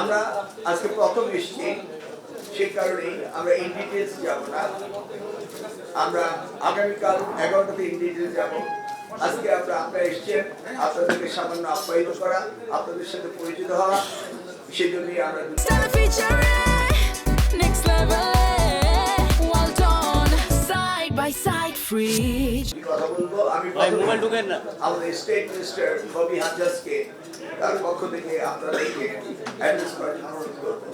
আমরা আজকে প্রথম এসেছি, সেই কারণেই আমরা ইন ডিটেলস যাব না। আমরা আগামীকাল 11টাতে ইন ডিটেলস যাব। আজকে আপনারা এসেছেন আপনাদেরকে সামান্য আপ্যায়িত করা, আপনাদের সাথে পরিচিত হওয়া, সেজন্যই আমরা কথা বলবো। আমি আমাদের স্টেট মিনিস্টার ববি হাজ্জাজকে তার পক্ষ থেকে আপনাদেরকে অ্যাড্রেস করার অনুরোধ করবো।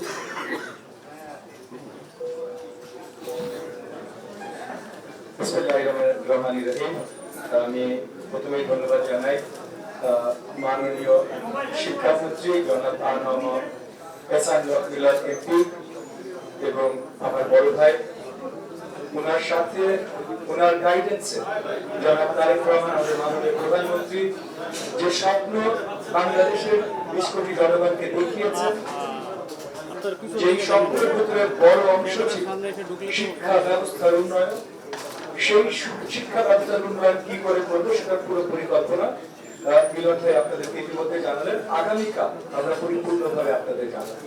আমি প্রথমেই ধন্যবাদ জানাই মাননীয় শিক্ষামন্ত্রী জনাব আনম এহসান মিলাদ এমপি এবং আমার বড় ভাই, ওনার সাথে ওনার গাইডেন্সে জনাব তারেক রহমান আমাদের মাননীয় প্রধানমন্ত্রী যে স্বপ্ন বাংলাদেশের 20 কোটি জনগণকে দেখিয়েছেন, যেই স্বপ্নের ভিতরে বড় অংশ ছিল শিক্ষা ব্যবস্থার উন্নয়ন, সেই শিক্ষা ব্যবস্থার উন্নয়ন কি করে করবো সেটার পুরো পরিকল্পনা মিলন ভাই আপনাদেরকে ইতিমধ্যে জানালেন। আগামীকাল আমরা পরিপূর্ণভাবে আপনাদের জানাবো।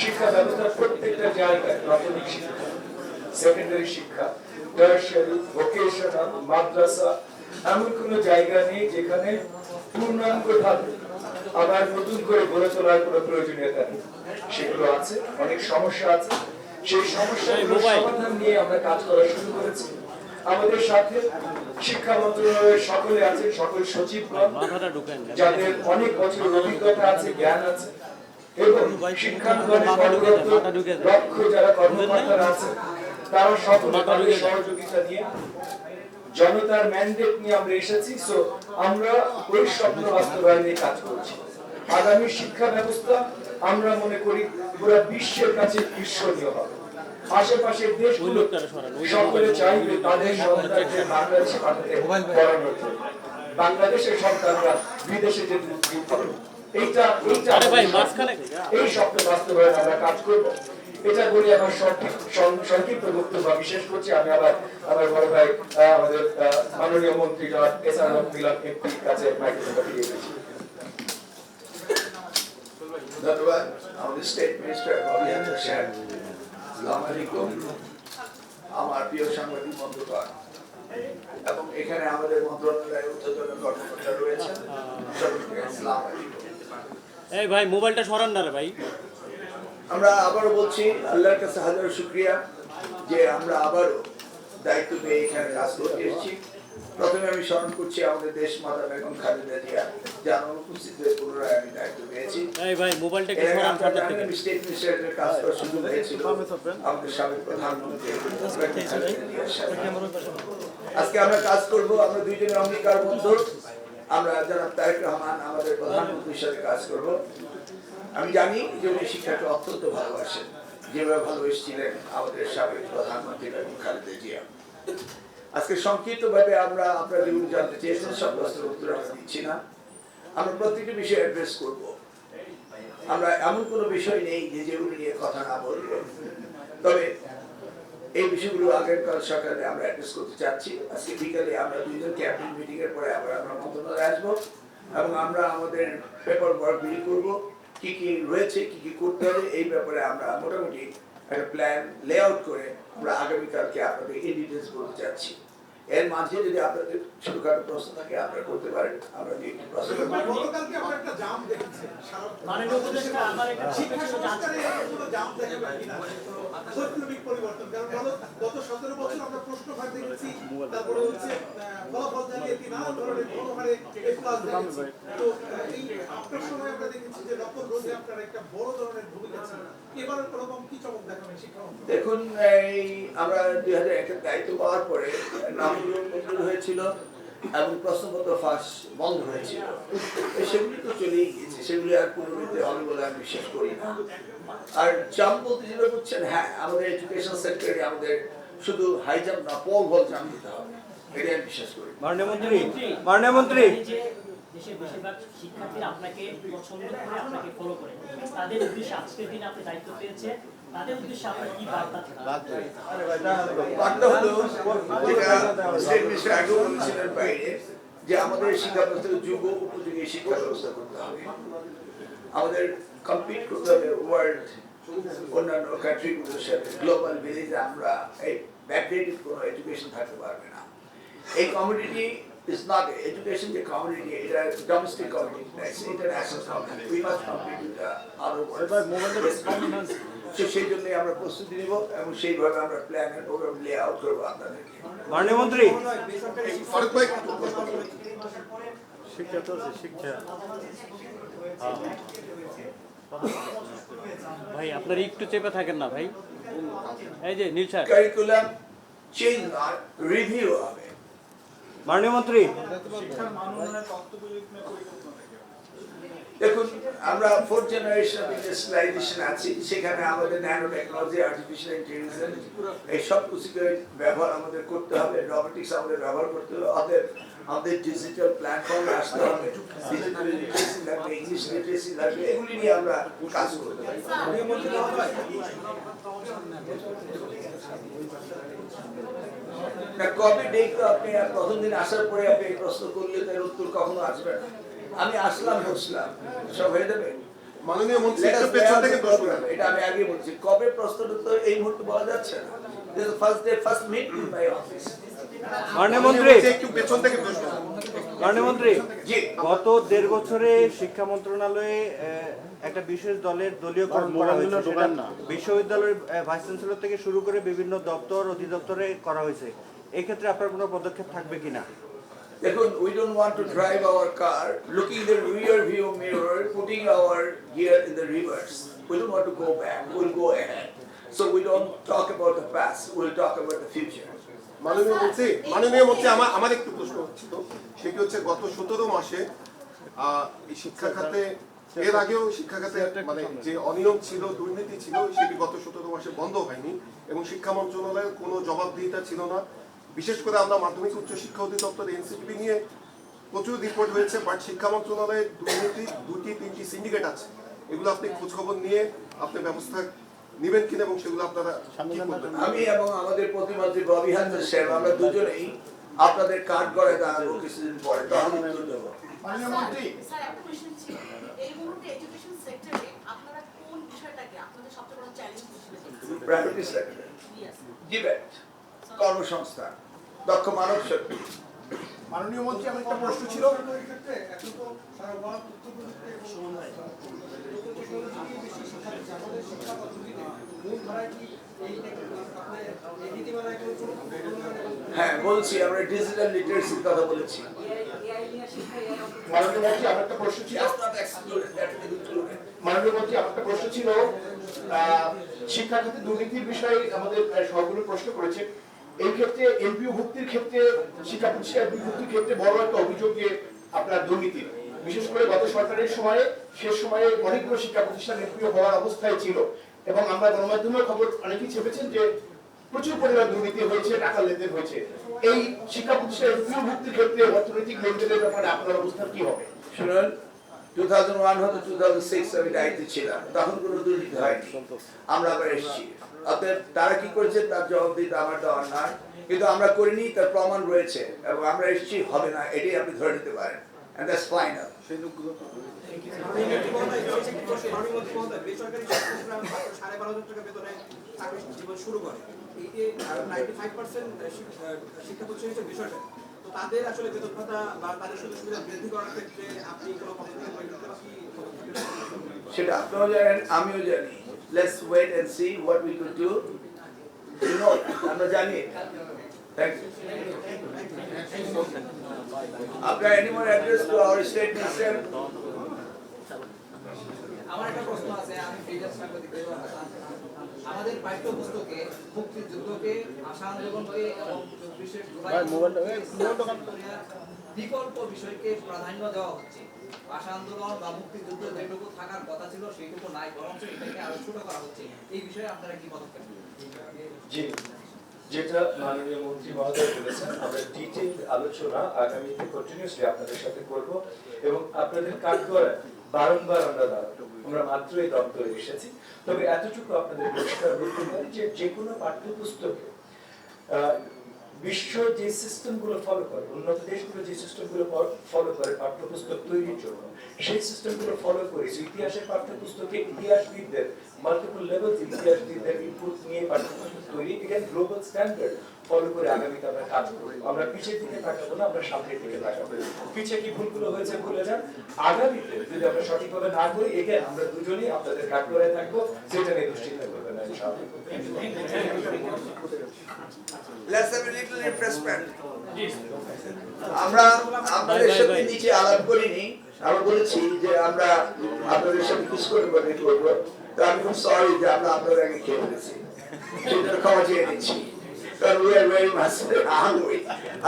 শিক্ষা ব্যবস্থার প্রত্যেকটা জায়গায় প্রাথমিক শিক্ষা, সেকেন্ডারি শিক্ষা, টারশিয়ারি, ভোকেশনাল, মাদ্রাসা, এমন কোন জায়গা নেই যেখানে পূর্ণাঙ্গভাবে আবার নতুন করে গড়ে তোলার কোনো প্রয়োজনীয়তা নেই। সেগুলো আছে, অনেক সমস্যা আছে। সেই সমস্যাগুলোর সমাধান নিয়ে আমরা কাজ করা শুরু করেছি। আমাদের সাথে শিক্ষা মন্ত্রণালয়ের সকলে আছেন, সকল সচিবগণ যাদের অনেক বছর অভিজ্ঞতা আছে, জ্ঞান আছে, এবং শিক্ষাঙ্গনের লক্ষ্য যারা কর্মকর্তারা আছে, তারা সকলে তাদের সহযোগিতা নিয়ে জনতার ম্যান্ডেট নিয়ে আমরা এসেছি। সো আমরা ওই স্বপ্ন বাস্তবায়নে কাজ করছি। আগামী শিক্ষা ব্যবস্থা আমরা মনে করি পুরো বিশ্বের কাছে ঈর্ষণীয় হবে। আশেপাশের দেশগুলো সকলে চাইবে তাদের সন্তানকে বাংলাদেশে পাঠাতে পড়ানোর জন্য। বাংলাদেশের সন্তানরা বিদেশে যেতে এই স্বপ্ন বাস্তবায়নে আমরা কাজ করবো। এটা বলে আমার সংক্ষিপ্ত বক্তব্য বিশেষ করছি। আমি আবার আমার বড় ভাই আমাদের মাননীয় মন্ত্রী জনাব এহসান মিলাদ এমপির কাছে মাইক্রোফোনটা দিয়ে দিয়েছি। ধন্যবাদ আমাদের স্টেট মিনিস্টার ববি হাজ্জাজ সাহেব। আসসালামু আলাইকুম আমার প্রিয় সাংবাদিক বন্ধুগণ এবং এখানে আমাদের মন্ত্রণালয়ের ঊর্ধ্বতন কর্মকর্তা রয়েছেন, সকলকে আসসালামু আলাইকুম। এই ভাই মোবাইলটা সরান না রে ভাই। আমরা আবারও বলছি আল্লাহর কাছে হাজার শুকরিয়া যে আমরা আবারও দায়িত্ব পেয়ে এখানে কাজ করতে এসেছি। প্রথমে আমি স্মরণ করছি আমাদের দেশ মাতা বেগম খালেদা জিয়া, যার অনুপস্থিতিতে পুনরায় আমি দায়িত্ব পেয়েছি। এই ভাই মোবাইলটা কি সরান সামনে থেকে। আমি স্টেট মিনিস্টারের কাজ করার সুযোগ হয়েছিল আমাদের সাবেক প্রধানমন্ত্রী। আজকে আমরা কাজ করব, আমরা দুইজনের অঙ্গীকারবদ্ধ। আমরা জনাব তারেক রহমান আমাদের প্রধানমন্ত্রীর সাথে কাজ করব। আমি জানি যে উনি শিক্ষাকে অত্যন্ত ভালোবাসেন, যেভাবে ভালোবেসেছিলেন আমাদের সাবেক প্রধানমন্ত্রী বেগম খালেদা জিয়া। আজকে সংক্ষিপ্তভাবে আমরা আপনারা যেগুলো জানতে চেয়েছেন সব প্রশ্নের উত্তর আমরা দিচ্ছি না। আমরা প্রত্যেকটি বিষয় অ্যাড্রেস করব। আমরা এমন কোনো বিষয় নেই যে যেগুলো নিয়ে কথা না বলব। তবে এই বিষয়গুলো আগেরকাল সকালে আমরা অ্যাড্রেস করতে চাচ্ছি। আজকে বিকালে আমরা দুইজন ক্যাবিনেট মিটিং এর পরে আবার আমরা মন্ত্রণালয়ে আসবো এবং আমরা আমাদের পেপার ওয়ার্ক বিল করবো, কি কি রয়েছে, কি কি করতে হবে, এই ব্যাপারে আমরা মোটামুটি একটা প্ল্যান লেআউট করে আমরা আগামীকালকে আপনাদের এই ডিটেলস বলতে চাচ্ছি। এর মাঝে যদি আপনাদের ছোটখাটো প্রশ্ন থাকে আপনারা করতে পারেন। আমরা প্রশ্ন গতকালকে আমরা একটা জাম দেখেছি, মাননীয় উপদেষ্টা আমার একটা শিক্ষা সংস্কারে কোনো জাম দেখাবে কিনা, বৈপ্লবিক পরিবর্তন। কারণ গত 17 বছর আমরা প্রশ্নভাগ দেখেছি, তারপরে হচ্ছে ফলাফল জালিয়াতি, নানা ধরনের বড় হারে ক্লাস দেখেছি। তো এই আপনার সময় আমরা দেখেছি যে নকল রোধে আপনার একটা বড় ধরনের ভূমিকা ছিল। এবার এরকম কি চমক দেখাবেন শিক্ষা মন্ত্রী? দেখুন, এই আমরা 2001 দায়িত্ব পাওয়ার পরে নামগুলো মঞ্জুর হয়েছিল এবং প্রশ্নপত্র ফাঁস বন্ধ হয়েছিল। সেগুলি তো চলেই গিয়েছে, সেগুলি আর পুনরাবৃত্তি হবে বলে আমি বিশ্বাস করি না। আর জাম্প বলতে যেটা বলছেন, হ্যাঁ আমাদের এডুকেশন সেক্টরে আমাদের শুধু হাই জাম্প না, পোল বল জাম্প দিতে হবে, এটাই আমি বিশ্বাস করি। মাননীয় মন্ত্রী দেশের বেশিরভাগ শিক্ষার্থীরা আপনাকে পছন্দ করে, আপনাকে ফলো করে, তাদের উদ্দেশ্যে আজকের দিনে আপনি দায়িত্ব পেয়েছে, তাদের উদ্দেশ্যে আপনার কি বার্তা থাকবে? বার্তা হলো যেটা স্টেট মিনিস্টার আগেও বলেছিলেন বাইরে, যে আমাদের শিক্ষা ব্যবস্থাকে যুগ উপযোগী শিক্ষা ব্যবস্থা করতে হবে। আমাদের কম্পিট করতে হবে ওয়ার্ল্ড অন্যান্য কান্ট্রিগুলোর সাথে, গ্লোবাল ভিলেজে আমরা এই ব্যাকডেটেড কোনো এডুকেশন থাকতে পারবে না। এই কমিউনিটি ইজ নট এডুকেশন, যে কমিউনিটি এটা domestic community, it's international community, we must compete with other. সেই জন্যই আমরা প্রস্তুতি নিব এবং সেইভাবে আমরা প্ল্যান এন্ড প্রোগ্রাম লে আউট করবো আপনাদেরকে। মাননীয় মন্ত্রী, ফারুক ভাই শিক্ষা তো আছে, শিক্ষা ভাই আপনার একটু চেপে থাকেন না ভাই। এই যে নীল স্যার, কারিকুলাম চেঞ্জ নয়, রিভিউ হবে। মাননীয় মন্ত্রী, দেখুন আমরা 4th জেনারেশন অফ ইন্ডাস্ট্রিয়ালাইজেশন আছি, সেখানে আমাদের ন্যানো টেকনোলজি, আর্টিফিশিয়াল ইন্টেলিজেন্স এই সব কিছুকে ব্যবহার আমাদের করতে হবে, রোবোটিক্স আমাদের ব্যবহার করতে হবে, আমাদের ডিজিটাল প্ল্যাটফর্মে আসতে হবে, ডিজিটাল লিটারেসি লাগবে, ইংলিশ লিটারেসি লাগবে, এগুলি নিয়ে আমরা কাজ করতে হবে। না কবে ডেট আপনি প্রথম দিন আসার পরে আপনি এই প্রশ্ন করলে তার উত্তর কখনো আসবে না। আমি আসলাম বসলাম সব হয়ে যাবে। মাননীয় মন্ত্রী একটু পেছন থেকে প্রশ্ন করেন। এটা আমি আগে বলছি, কবে প্রশ্নটা তো এই মুহূর্তে বলা যাচ্ছে না। This first day first meet in my office. মাননীয় মন্ত্রী, একটু পেছন থেকে প্রশ্ন করেন। মাননীয় মন্ত্রী, জি, গত 1.5 বছরে শিক্ষা মন্ত্রণালয়ে একটা বিশেষ দলের দলীয়করণ করা হয়েছে, সেটা বিশ্ববিদ্যালয়ের ভাইস চ্যান্সেলর থেকে শুরু করে বিভিন্ন দপ্তর অধিদপ্তরে করা হয়েছে। এই ক্ষেত্রে আপনার কোনো পদক্ষেপ থাকবে কিনা? দেখুন, we don't want to drive our car looking in the rear view mirror, putting our gear in the reverse. We don't want to go back, we'll go ahead. So we don't talk about the past, we'll talk about the future. মাননীয় মন্ত্রী আমার একটু প্রশ্ন হচ্ছিল, সেটি হচ্ছে গত 17 মাসে এই শিক্ষা খাতে, এর আগেও শিক্ষা খাতে মানে যে অনিয়ম ছিল, দুর্নীতি ছিল, সেটি গত 17 মাসে বন্ধ হয়নি এবং শিক্ষা মন্ত্রণালয়ের কোনো জবাবদিহিতা ছিল না। বিশেষ করে আমরা মাধ্যমিক উচ্চ শিক্ষা অধিদপ্তর এনসিটিভি নিয়ে প্রচুর রিপোর্ট হয়েছে, বাট শিক্ষা মন্ত্রণালয়ের দুর্নীতি 2-3টি সিন্ডিকেট আছে। এগুলো আপনি খোঁজখবর নিয়ে আপনি ব্যবস্থা নেবেন কিনা এবং সেগুলো আপনারা কি করবেন? আমি এবং আমাদের প্রতিমন্ত্রী ববি হাসান সাহেব আমরা দুজনেই আপনাদের কার্ড করে দাঁড়াবো কিছুদিন পরে, তখন উত্তর দেবো। মাননীয় মন্ত্রী, স্যার একটা কোশ্চেন ছিল, এই মুহূর্তে এডুকেশন সেক্টরে আপনারা কোন বিষয়টাকে আপনাদের সবচেয়ে বড় চ্যালেঞ্জ হিসেবে দেখছেন? Private sector, Yes. ডিবেট, কর্মসংস্থান, দক্ষ মানব শক্তি। মাননীয় মন্ত্রী, আমার একটা প্রশ্ন ছিল, এই ক্ষেত্রে এখন তো সারা ভারত তথ্য প্রযুক্তি এবং টেকনোলজি বেশি শিক্ষার্থী, আমাদের শিক্ষা পদ্ধতিতে মূল ধারায় কি এই নীতিমালায় কোনো হ্যাঁ বলছি, আমরা ডিজিটাল লিটারেসির কথা বলেছি। মাননীয় মন্ত্রী, আমার একটা প্রশ্ন ছিল, মাননীয় মন্ত্রী আমার একটা প্রশ্ন ছিল, শিক্ষা খাতে দুর্নীতির বিষয়ে আমাদের সবগুলো প্রশ্ন করেছে। এই ক্ষেত্রে এমপিও ভুক্তির ক্ষেত্রে, শিক্ষা প্রতিষ্ঠান এমপিও ভুক্তির ক্ষেত্রে বড় একটা অভিযোগ যে আপনার দুর্নীতি, বিশেষ করে গত সরকারের সময়ে, শেষ সময়ে অনেকগুলো শিক্ষা প্রতিষ্ঠান এমপিও হওয়ার অবস্থায় ছিল এবং আমরা গণমাধ্যমের খবর অনেকেই ছেপেছেন যে প্রচুর পরিমাণ দুর্নীতি হয়েছে, টাকা লেনদেন হয়েছে। এই শিক্ষা প্রতিষ্ঠান এমপিও ভুক্তির ক্ষেত্রে অর্থনৈতিক লেনদেনের ব্যাপারে আপনার অবস্থান কি হবে? শুনুন, 2001 হতে 2006 আমি দায়িত্বে ছিলাম, তখন কোনো দুর্নীতি হয়নি। আমরা আবার এসেছি, অতএব তারা কি করেছে তার জবাব দিতে আমার দেওয়ার নয়, কিন্তু আমরা করিনি তার প্রমাণ রয়েছে এবং আমরা এসেছি, হবে না এটাই আপনি ধরে নিতে পারেন, and that's final. বেসরকারি শিক্ষকরা 12,500 টাকা বেতনে চাকরি জীবন শুরু করে। এই যে 95% শিক্ষা প্রতিষ্ঠান হচ্ছে বেসরকারি, তো তাদের আসলে বেতন ভাতা বা তাদের সুযোগ সুবিধা বৃদ্ধি করার ক্ষেত্রে আপনি কোনো পদক্ষেপ সেটা আপনিও জানেন, আমিও জানি। Let's wait and see what we could do. You know, আমরা জানি। Thank you. After any more address to our state minister? আমার একটা প্রশ্ন আছে, আমি ফিগার সাংবাদিক আমাদের পাঠ্যপুস্তকে মুক্তিযুদ্ধকে, ভাষা আন্দোলনকে এবং 24শে জুলাই বিকল্প বিষয়কে প্রাধান্য দেওয়া হচ্ছে। ভাষা আন্দোলন বা মুক্তিযুদ্ধ যেটুকু থাকার কথা ছিল সেইটুকু নাই, বরঞ্চ এটাকে আরো ছোট করা হচ্ছে। এই বিষয়ে আপনারা কি পদক্ষেপ নেবেন? জি, যেটা মাননীয় মন্ত্রী মহোদয় বলেছেন, আমরা ডিটেইল আলোচনা আগামীতে কন্টিনিউসলি আপনাদের সাথে করব এবং আপনাদের কাজ করে বারংবার আমরা দাঁড়াবো। আমরা মাত্র এই দপ্তরে এসেছি, তবে এতটুকু আপনাদের পরিষ্কার বলতে পারি যে যে কোনো পাঠ্যপুস্তকে বিশ্ব যে সিস্টেমগুলো ফলো করে, উন্নত দেশগুলো যে সিস্টেমগুলো ফলো করে পাঠ্যপুস্তক তৈরির জন্য, সেই সিস্টেমগুলো ফলো করে ইতিহাসের পাঠ্যপুস্তকে ইতিহাসবিদদের মাল্টিপল লেভেল ইতিহাসবিদদের ইনপুট নিয়ে পাঠ্যপুস্তক তৈরি, এখানে গ্লোবাল স্ট্যান্ডার্ড ফলো করে আগামীতে আমরা কাজ করব। আমরা পিছের দিকে তাকাবো না, আমরা সামনের দিকে তাকাবো। পিছে কি ভুলগুলো হয়েছে ভুলে যান, আগামীতে যদি আমরা সঠিকভাবে না করি, এখানে আমরা দুজনেই আপনাদের কাঠগড়ায় থাকবো, সেটা নিয়ে দুশ্চিন্তা করবেন না ইনশাআল্লাহ। Let's have a little refreshment. আমরা আপনাদের সাথে নিচে আলাপ করিনি, আমরা বলেছি যে আমরা আপনাদের সাথে কিছু করে করবো, তো আমি খুব সরি যে আমরা আপনাদের আগে খেয়ে ফেলেছি, সেটা ক্ষমা চেয়ে নিচ্ছি, কারণ we are very much hungry।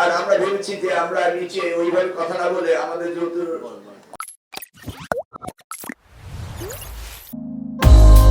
আর আমরা ভেবেছি যে আমরা নিচে ওইভাবে কথা না বলে আমাদের যেহেতু